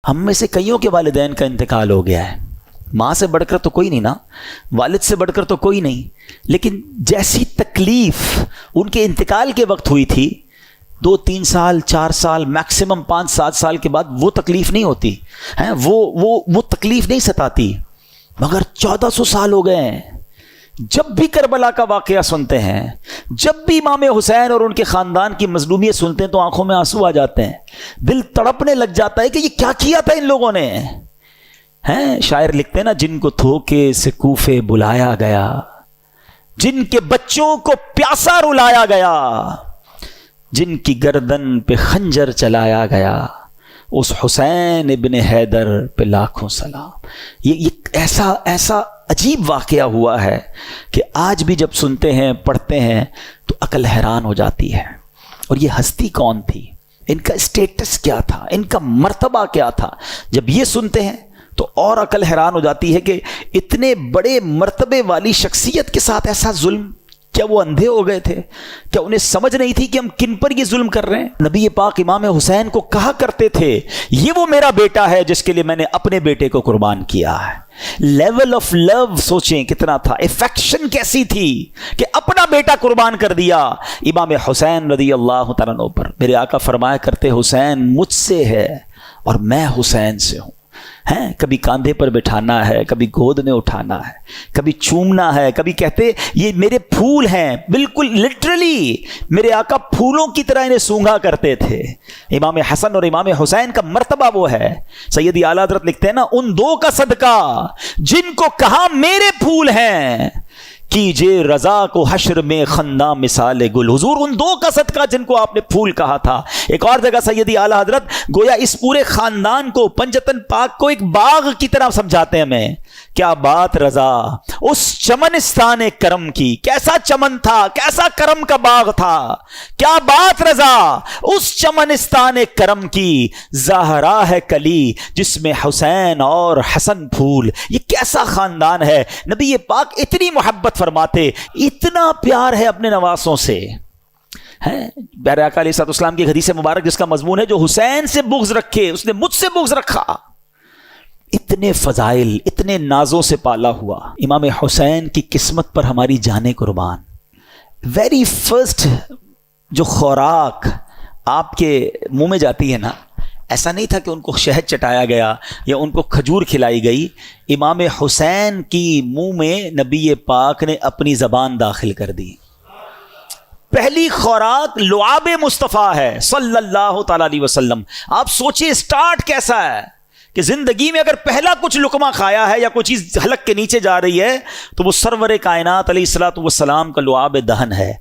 ہم میں سے کئیوں کے والدین کا انتقال ہو گیا ہے، ماں سے بڑھ کر تو کوئی نہیں نا، والد سے بڑھ کر تو کوئی نہیں، لیکن جیسی تکلیف ان کے انتقال کے وقت ہوئی تھی 2-3 سال 4 سال میکسیمم 5-7 سال کے بعد وہ تکلیف نہیں ہوتی ہے، وہ تکلیف نہیں ستاتی، مگر 1400 سال ہو گئے ہیں۔ جب بھی کربلا کا واقعہ سنتے ہیں، جب بھی امام حسین اور ان کے خاندان کی مظلومیت سنتے ہیں تو آنکھوں میں آنسو آ جاتے ہیں، دل تڑپنے لگ جاتا ہے کہ یہ کیا کیا تھا ان لوگوں نے۔ ہیں شاعر لکھتے ہیں نا، جن کو دھوکے سے کوفے بلایا گیا، جن کے بچوں کو پیاسا رلایا گیا، جن کی گردن پہ خنجر چلایا گیا، اس حسین ابن حیدر پہ لاکھوں سلام۔ یہ ایسا عجیب واقعہ ہوا ہے کہ آج بھی جب سنتے ہیں پڑھتے ہیں تو عقل حیران ہو جاتی ہے۔ اور یہ ہستی کون تھی، ان کا اسٹیٹس کیا تھا، ان کا مرتبہ کیا تھا، جب یہ سنتے ہیں تو اور عقل حیران ہو جاتی ہے کہ اتنے بڑے مرتبے والی شخصیت کے ساتھ ایسا ظلم، کیا وہ اندھے ہو گئے تھے؟ کیا انہیں سمجھ نہیں تھی کہ ہم کن پر یہ ظلم کر رہے ہیں؟ نبی پاک امام حسین کو کہا کرتے تھے، یہ وہ میرا بیٹا ہے جس کے لیے میں نے اپنے بیٹے کو قربان کیا ہے۔ لیول آف لو سوچیں کتنا تھا، افیکشن کیسی تھی کہ اپنا بیٹا قربان کر دیا امام حسین رضی اللہ تعالیٰ عنہ پر۔ میرے آقا فرمایا کرتے، حسین مجھ سے ہے اور میں حسین سے ہوں۔ ہیں کبھی کاندھے پر بٹھانا ہے، کبھی گود میں اٹھانا ہے، کبھی چومنا ہے، کبھی کہتے یہ میرے پھول ہیں، بالکل لٹرلی میرے آقا پھولوں کی طرح انہیں سونگھا کرتے تھے۔ امام حسن اور امام حسین کا مرتبہ وہ ہے۔ سیدی اعلیٰ حضرت لکھتے ہیں نا، ان دو کا صدقہ جن کو کہا میرے پھول ہیں، کیجئے رضا کو حشر میں خنداں مثال گل۔ حضور ان دو کا صدقہ جن کو آپ نے پھول کہا تھا۔ ایک اور جگہ سیدی اعلیٰ حضرت گویا اس پورے خاندان کو، پنجتن پاک کو ایک باغ کی طرح سمجھاتے ہیں ہمیں۔ کیا بات رضا اس چمنستان کرم کی، کیسا چمن تھا، کیسا کرم کا باغ تھا، کیا بات رضا اس چمنستان کرم کی، زہرا ہے کلی جس میں حسین اور حسن پھول۔ یہ کیسا خاندان ہے، نبی پاک اتنی محبت فرماتے، اتنا پیار ہے اپنے نواسوں سے۔ پیارے آقا علیہ الصلوۃ والسلام کی حدیث مبارک جس کا مضمون ہے، جو حسین سے بغض رکھے اس نے مجھ سے بغض رکھا۔ اتنے فضائل، اتنے نازوں سے پالا ہوا امام حسین کی قسمت پر ہماری جانیں قربان۔ ویری فرسٹ جو خوراک آپ کے منہ میں جاتی ہے نا، ایسا نہیں تھا کہ ان کو شہد چٹایا گیا یا ان کو کھجور کھلائی گئی، امام حسین کی منہ میں نبی پاک نے اپنی زبان داخل کر دی۔ پہلی خوراک لعاب مصطفیٰ ہے صلی اللہ تعالی علیہ وسلم۔ آپ سوچیں سٹارٹ کیسا ہے کہ زندگی میں اگر پہلا کچھ لقمہ کھایا ہے یا کوئی چیز حلق کے نیچے جا رہی ہے تو وہ سرور کائنات علیہ الصلوۃ والسلام کا لعاب دہن ہے۔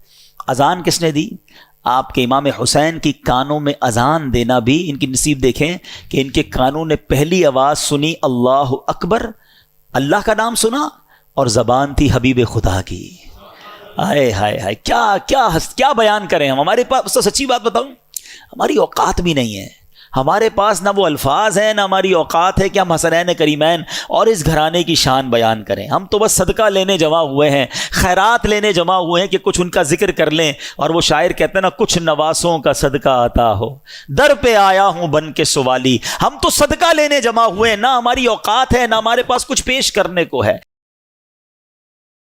اذان کس نے دی؟ آپ کے امام حسین کی کانوں میں اذان دینا بھی ان کی نصیب دیکھیں کہ ان کے کانوں نے پہلی آواز سنی اللہ اکبر، اللہ کا نام سنا اور زبان تھی حبیب خدا کی۔ ہائے ہائے ہائے، کیا بیان کریں ہم۔ ہمارے پاس تو سچی بات بتاؤں، ہماری اوقات بھی نہیں ہے، ہمارے پاس نہ وہ الفاظ ہیں، نہ ہماری اوقات ہے کہ ہم حسنین کریمین اور اس گھرانے کی شان بیان کریں۔ ہم تو بس صدقہ لینے جمع ہوئے ہیں، خیرات لینے جمع ہوئے ہیں کہ کچھ ان کا ذکر کر لیں۔ اور وہ شاعر کہتے ہیں نا، کچھ نواسوں کا صدقہ عطا ہو، در پہ آیا ہوں بن کے سوالی۔ ہم تو صدقہ لینے جمع ہوئے ہیں، نہ ہماری اوقات ہے، نہ ہمارے پاس کچھ پیش کرنے کو ہے۔